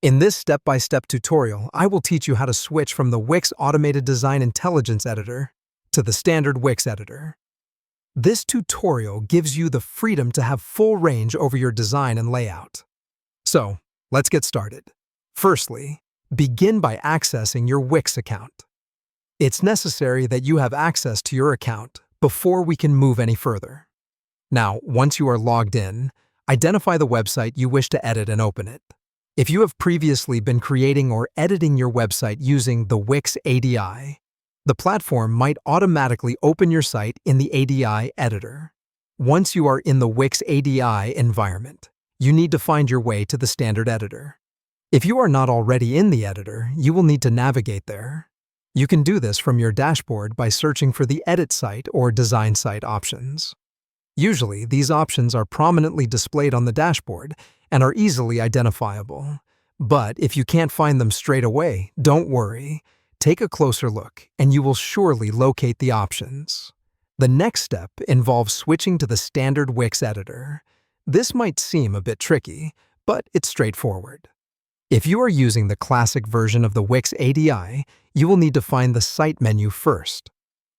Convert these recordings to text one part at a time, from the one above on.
In this step-by-step tutorial, I will teach you how to switch from the Wix Automated Design Intelligence Editor to the standard Wix editor. This tutorial gives you the freedom to have full range over your design and layout. So, let's get started. Firstly, begin by accessing your Wix account. It's necessary that you have access to your account before we can move any further. Now, once you are logged in, identify the website you wish to edit and open it. If you have previously been creating or editing your website using the Wix ADI, the platform might automatically open your site in the ADI editor. Once you are in the Wix ADI environment, you need to find your way to the standard editor. If you are not already in the editor, you will need to navigate there. You can do this from your dashboard by searching for the Edit Site or Design Site options. Usually, these options are prominently displayed on the dashboard and are easily identifiable. But if you can't find them straight away, don't worry. Take a closer look, and you will surely locate the options. The next step involves switching to the standard Wix editor. This might seem a bit tricky, but it's straightforward. If you are using the classic version of the Wix ADI, you will need to find the Site menu first.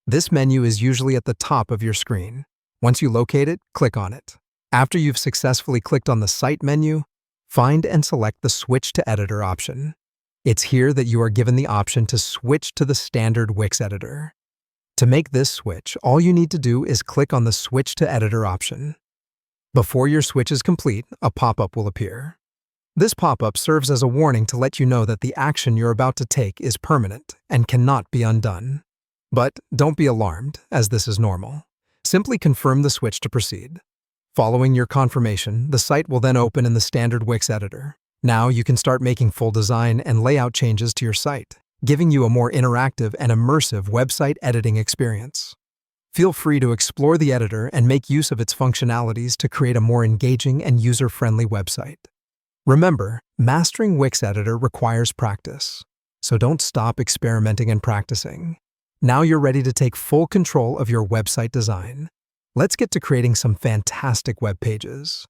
This menu is usually at the top of your screen. Once you locate it, click on it. After you've successfully clicked on the Site menu, find and select the Switch to Editor option. It's here that you are given the option to switch to the standard Wix editor. To make this switch, all you need to do is click on the Switch to Editor option. Before your switch is complete, a pop-up will appear. This pop-up serves as a warning to let you know that the action you're about to take is permanent and cannot be undone. But don't be alarmed, as this is normal. Simply confirm the switch to proceed. Following your confirmation, the site will then open in the standard Wix editor. Now you can start making full design and layout changes to your site, giving you a more interactive and immersive website editing experience. Feel free to explore the editor and make use of its functionalities to create a more engaging and user-friendly website. Remember, mastering Wix editor requires practice, so don't stop experimenting and practicing. Now you're ready to take full control of your website design. Let's get to creating some fantastic web pages.